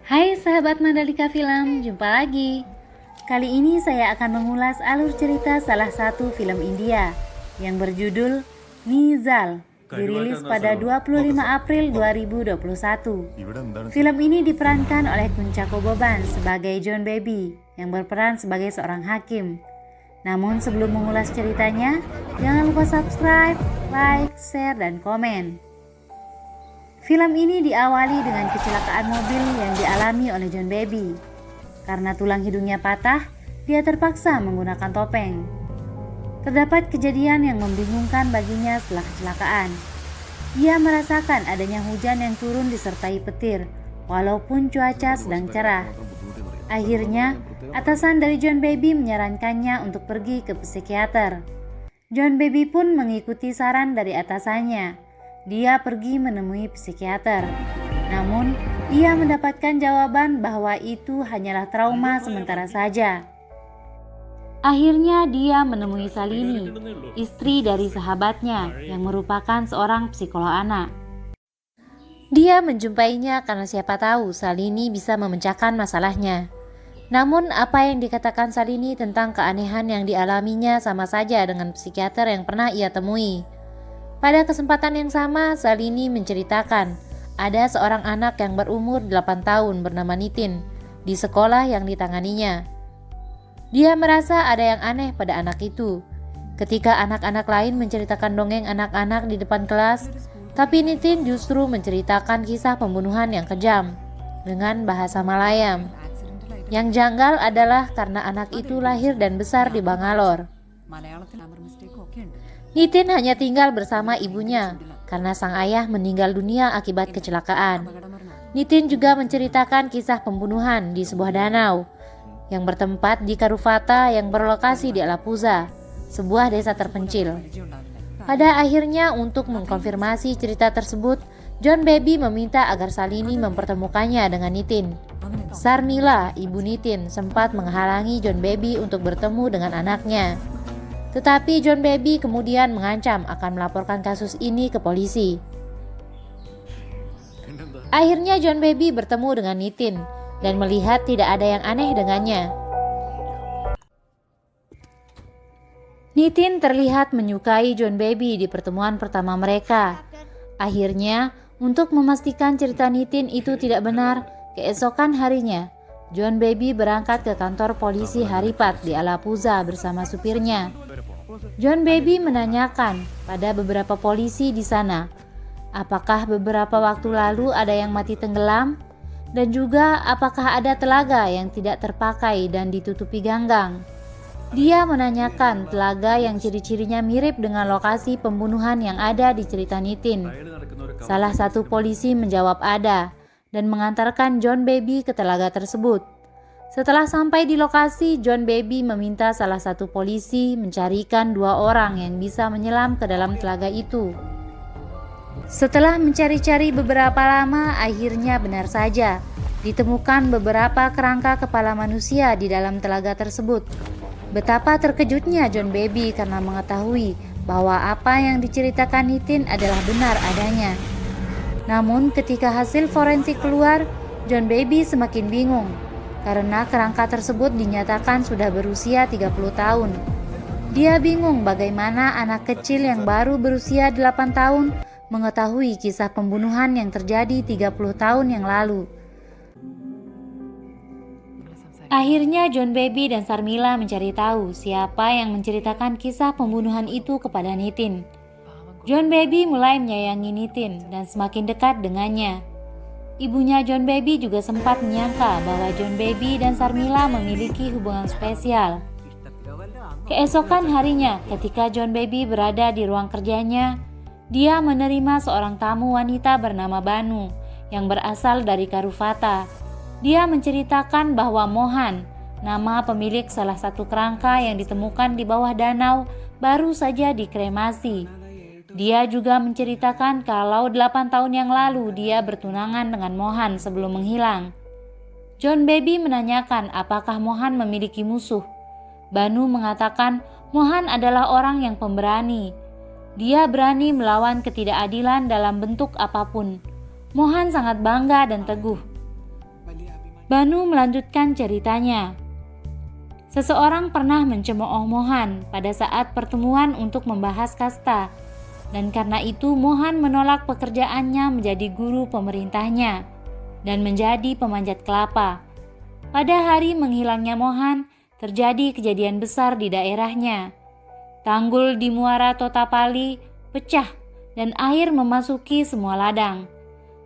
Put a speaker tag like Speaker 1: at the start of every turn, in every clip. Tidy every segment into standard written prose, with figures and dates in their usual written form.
Speaker 1: Hai sahabat Mandalika Film, jumpa lagi. Kali ini saya akan mengulas alur cerita salah satu film India yang berjudul Mizal, dirilis pada 25 April 2021. Film ini diperankan oleh Kunchako Boban sebagai John Baby yang berperan sebagai seorang hakim. Namun sebelum mengulas ceritanya, jangan lupa subscribe, like, share, dan komen. Film ini diawali dengan kecelakaan mobil yang dialami oleh John Baby. Karena tulang hidungnya patah, dia terpaksa menggunakan topeng. Terdapat kejadian yang membingungkan baginya setelah kecelakaan. Dia merasakan adanya hujan yang turun disertai petir, walaupun cuaca sedang cerah. Akhirnya, atasan dari John Baby menyarankannya untuk pergi ke psikiater. John Baby pun mengikuti saran dari atasannya. Dia pergi menemui psikiater. Namun, ia mendapatkan jawaban bahwa itu hanyalah trauma sementara saja. Akhirnya dia menemui Salini, istri dari sahabatnya yang merupakan seorang psikolog anak. Dia menjumpainya karena siapa tahu Salini bisa memecahkan masalahnya. Namun apa yang dikatakan Salini tentang keanehan yang dialaminya sama saja dengan psikiater yang pernah ia temui. Pada kesempatan yang sama, Salini menceritakan ada seorang anak yang berumur 8 tahun bernama Nitin di sekolah yang ditanganinya. Dia merasa ada yang aneh pada anak itu. Ketika anak-anak lain menceritakan dongeng anak-anak di depan kelas, tapi Nitin justru menceritakan kisah pembunuhan yang kejam dengan bahasa Malayam. Yang janggal adalah karena anak itu lahir dan besar di Bangalore. Nitin hanya tinggal bersama ibunya karena sang ayah meninggal dunia akibat kecelakaan. Nitin juga menceritakan kisah pembunuhan di sebuah danau yang bertempat di Karufata yang berlokasi di Alappuzha, sebuah desa terpencil. Pada akhirnya untuk mengkonfirmasi cerita tersebut, John Baby meminta agar Salini mempertemukannya dengan Nitin. Sarmila, ibu Nitin, sempat menghalangi John Baby untuk bertemu dengan anaknya. Tetapi John Baby kemudian mengancam akan melaporkan kasus ini ke polisi. Akhirnya John Baby bertemu dengan Nitin dan melihat tidak ada yang aneh dengannya. Nitin terlihat menyukai John Baby di pertemuan pertama mereka. Akhirnya, untuk memastikan cerita Nitin itu tidak benar, keesokan harinya, John Baby berangkat ke kantor polisi Haripat di Alappuzha bersama supirnya. John Baby menanyakan pada beberapa polisi di sana, apakah beberapa waktu lalu ada yang mati tenggelam, dan juga apakah ada telaga yang tidak terpakai dan ditutupi ganggang. Dia menanyakan telaga yang ciri-cirinya mirip dengan lokasi pembunuhan yang ada di cerita Nitin. Salah satu polisi menjawab ada dan mengantarkan John Baby ke telaga tersebut. Setelah sampai di lokasi, John Baby meminta salah satu polisi mencarikan 2 orang yang bisa menyelam ke dalam telaga itu. Setelah mencari-cari beberapa lama, akhirnya benar saja ditemukan beberapa kerangka kepala manusia di dalam telaga tersebut. Betapa terkejutnya John Baby karena mengetahui bahwa apa yang diceritakan Nitin adalah benar adanya. Namun ketika hasil forensik keluar, John Baby semakin bingung karena kerangka tersebut dinyatakan sudah berusia 30 tahun. Dia bingung bagaimana anak kecil yang baru berusia 8 tahun mengetahui kisah pembunuhan yang terjadi 30 tahun yang lalu. Akhirnya John Baby dan Sarmila mencari tahu siapa yang menceritakan kisah pembunuhan itu kepada Nitin. John Baby mulai menyayangi Nitin dan semakin dekat dengannya. Ibunya John Baby juga sempat menyangka bahwa John Baby dan Sarmila memiliki hubungan spesial. Keesokan harinya, ketika John Baby berada di ruang kerjanya, dia menerima seorang tamu wanita bernama Banu yang berasal dari Karufata. Dia menceritakan bahwa Mohan, nama pemilik salah satu kerangka yang ditemukan di bawah danau, baru saja dikremasi. Dia juga menceritakan kalau 8 tahun yang lalu dia bertunangan dengan Mohan sebelum menghilang. John Baby menanyakan apakah Mohan memiliki musuh. Banu mengatakan Mohan adalah orang yang pemberani. Dia berani melawan ketidakadilan dalam bentuk apapun. Mohan sangat bangga dan teguh. Banu melanjutkan ceritanya. Seseorang pernah mencemooh Mohan pada saat pertemuan untuk membahas kasta, dan karena itu Mohan menolak pekerjaannya menjadi guru pemerintahnya dan menjadi pemanjat kelapa. Pada hari menghilangnya Mohan, terjadi kejadian besar di daerahnya. Tanggul di Muara Totapali pecah dan air memasuki semua ladang.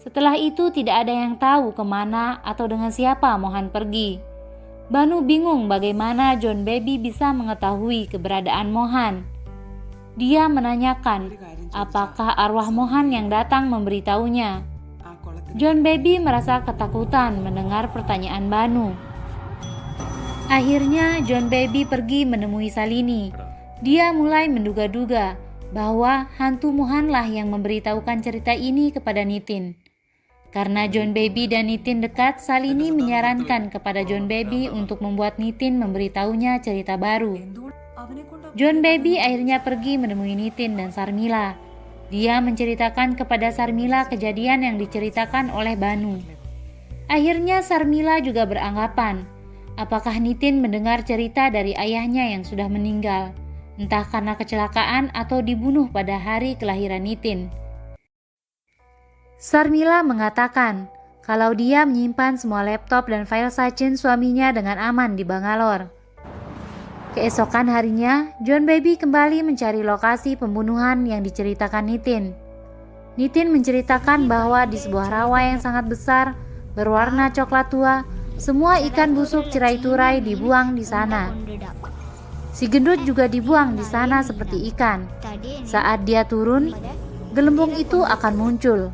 Speaker 1: Setelah itu tidak ada yang tahu kemana atau dengan siapa Mohan pergi. Banu bingung bagaimana John Baby bisa mengetahui keberadaan Mohan. Dia menanyakan apakah arwah Mohan yang datang memberitahunya. John Baby merasa ketakutan mendengar pertanyaan Banu. Akhirnya John Baby pergi menemui Salini. Dia mulai menduga-duga bahwa hantu Mohanlah yang memberitahukan cerita ini kepada Nitin. Karena John Baby dan Nitin dekat, Salini menyarankan kepada John Baby untuk membuat Nitin memberitahunya cerita baru. John Baby akhirnya pergi menemui Nitin dan Sarmila. Dia menceritakan kepada Sarmila kejadian yang diceritakan oleh Banu. Akhirnya Sarmila juga beranggapan, apakah Nitin mendengar cerita dari ayahnya yang sudah meninggal, entah karena kecelakaan atau dibunuh pada hari kelahiran Nitin. Sarmila mengatakan kalau dia menyimpan semua laptop dan file Sachin suaminya dengan aman di Bangalore. Keesokan harinya, John Baby kembali mencari lokasi pembunuhan yang diceritakan Nitin. Nitin menceritakan bahwa di sebuah rawa yang sangat besar, berwarna coklat tua, semua ikan busuk cerai-turai dibuang di sana. Si gendut juga dibuang di sana seperti ikan. Saat dia turun, gelembung itu akan muncul.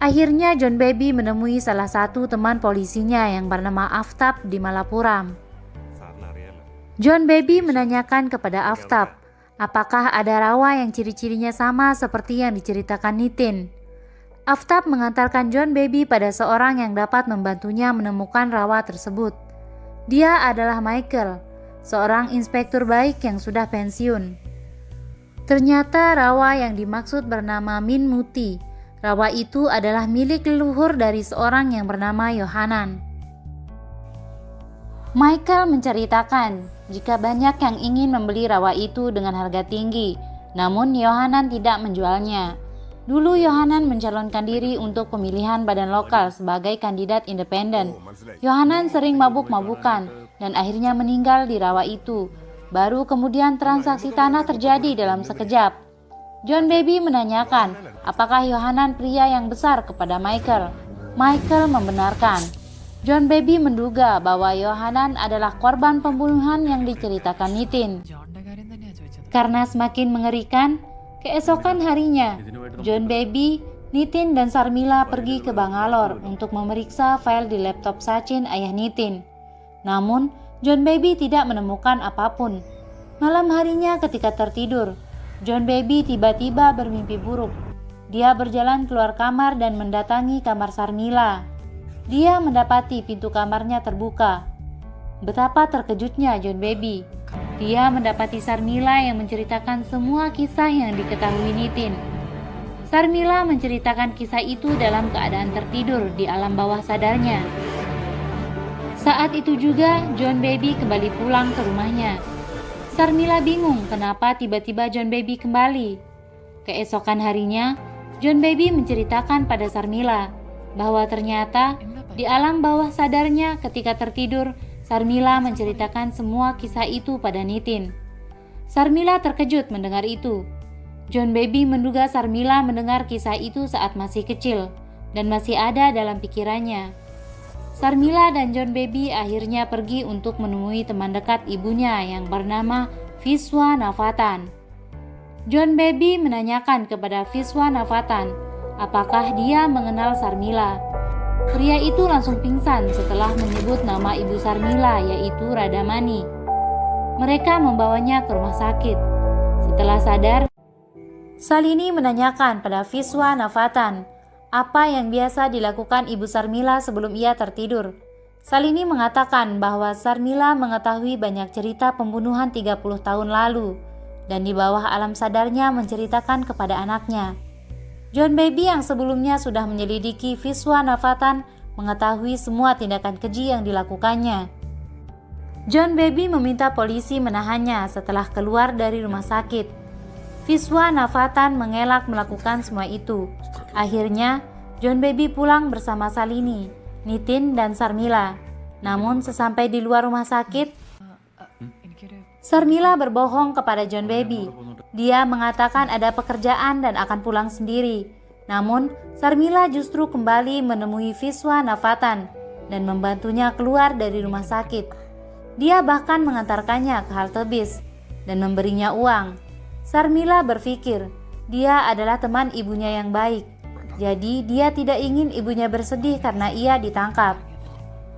Speaker 1: Akhirnya John Baby menemui salah satu teman polisinya yang bernama Aftab di Malappuram. John Baby menanyakan kepada Aftab, apakah ada rawa yang ciri-cirinya sama seperti yang diceritakan Nitin. Aftab mengantarkan John Baby pada seorang yang dapat membantunya menemukan rawa tersebut. Dia adalah Michael, seorang inspektur baik yang sudah pensiun. Ternyata rawa yang dimaksud bernama Min Muti. Rawa itu adalah milik leluhur dari seorang yang bernama Yohanan. Michael menceritakan jika banyak yang ingin membeli rawa itu dengan harga tinggi, namun Yohanan tidak menjualnya. Dulu Yohanan mencalonkan diri untuk pemilihan badan lokal sebagai kandidat independen. Yohanan sering mabuk-mabukan dan akhirnya meninggal di rawa itu. Baru kemudian transaksi tanah terjadi dalam sekejap. John Baby menanyakan apakah Yohanan pria yang besar kepada Michael. Michael membenarkan. John Baby menduga bahwa Yohanan adalah korban pembunuhan yang diceritakan Nitin. Karena semakin mengerikan, keesokan harinya, John Baby, Nitin dan Sarmila pergi ke Bangalore untuk memeriksa file di laptop Sachin ayah Nitin. Namun, John Baby tidak menemukan apapun. Malam harinya ketika tertidur, John Baby tiba-tiba bermimpi buruk. Dia berjalan keluar kamar dan mendatangi kamar Sarmila. Dia mendapati pintu kamarnya terbuka. Betapa terkejutnya John Baby. Dia mendapati Sarmila yang menceritakan semua kisah yang diketahui Nitin. Sarmila menceritakan kisah itu dalam keadaan tertidur di alam bawah sadarnya. Saat itu juga John Baby kembali pulang ke rumahnya. Sarmila bingung kenapa tiba-tiba John Baby kembali. Keesokan harinya, John Baby menceritakan pada Sarmila bahwa ternyata di alam bawah sadarnya ketika tertidur, Sarmila menceritakan semua kisah itu pada Nitin. Sarmila terkejut mendengar itu. John Baby menduga Sarmila mendengar kisah itu saat masih kecil dan masih ada dalam pikirannya. Sarmila dan John Baby akhirnya pergi untuk menemui teman dekat ibunya yang bernama Viswanathan. John Baby menanyakan kepada Viswanathan apakah dia mengenal Sarmila. Pria itu langsung pingsan setelah menyebut nama ibu Sarmila yaitu Radamani. Mereka membawanya ke rumah sakit. Setelah sadar, Salini menanyakan pada Viswanathan apa yang biasa dilakukan ibu Sarmila sebelum ia tertidur. Salini mengatakan bahwa Sarmila mengetahui banyak cerita pembunuhan 30 tahun lalu. dan di bawah alam sadarnya menceritakan kepada anaknya. John Baby yang sebelumnya sudah menyelidiki Viswanathan mengetahui semua tindakan keji yang dilakukannya. John Baby meminta polisi menahannya setelah keluar dari rumah sakit. Viswanathan mengelak melakukan semua itu. Akhirnya, John Baby pulang bersama Salini, Nitin, dan Sarmila. Namun sesampai di luar rumah sakit, Sarmila berbohong kepada John Baby. Dia mengatakan ada pekerjaan dan akan pulang sendiri. Namun, Sarmila justru kembali menemui Viswanathan dan membantunya keluar dari rumah sakit. Dia bahkan mengantarkannya ke halte bis dan memberinya uang. Sarmila berpikir dia adalah teman ibunya yang baik. Jadi dia tidak ingin ibunya bersedih karena ia ditangkap.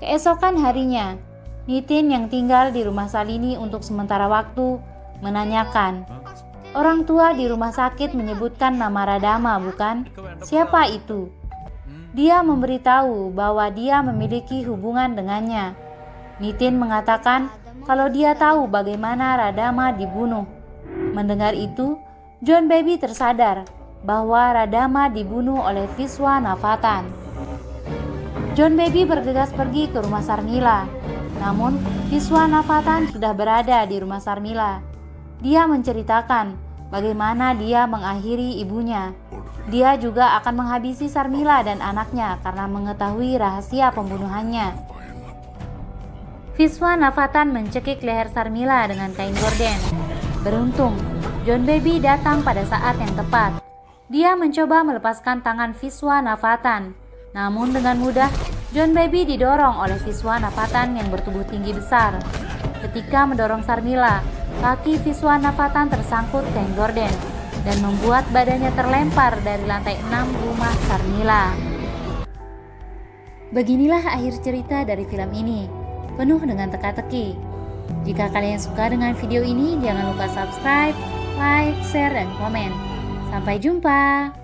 Speaker 1: Keesokan harinya, Nitin yang tinggal di rumah Salini untuk sementara waktu menanyakan, "Orang tua di rumah sakit menyebutkan nama Radama, bukan? Siapa itu?" Dia memberitahu bahwa dia memiliki hubungan dengannya. Nitin mengatakan kalau dia tahu bagaimana Radama dibunuh. Mendengar itu, John Baby tersadar bahwa Radama dibunuh oleh Viswanathan. John Baby bergegas pergi ke rumah Sarmila. Namun, Viswanathan sudah berada di rumah Sarmila. Dia menceritakan bagaimana dia mengakhiri ibunya. Dia juga akan menghabisi Sarmila dan anaknya karena mengetahui rahasia pembunuhannya. Viswanathan mencekik leher Sarmila dengan kain gorden. Beruntung, John Baby datang pada saat yang tepat. Dia mencoba melepaskan tangan Viswanathan. Namun dengan mudah, John Baby didorong oleh Viswanathan yang bertubuh tinggi besar. Ketika mendorong Sarmila, kaki Viswanathan tersangkut kain gorden dan membuat badannya terlempar dari lantai 6 rumah Sarmila. Beginilah akhir cerita dari film ini, penuh dengan teka-teki. Jika kalian suka dengan video ini, jangan lupa subscribe, like, share, dan komen. Sampai jumpa.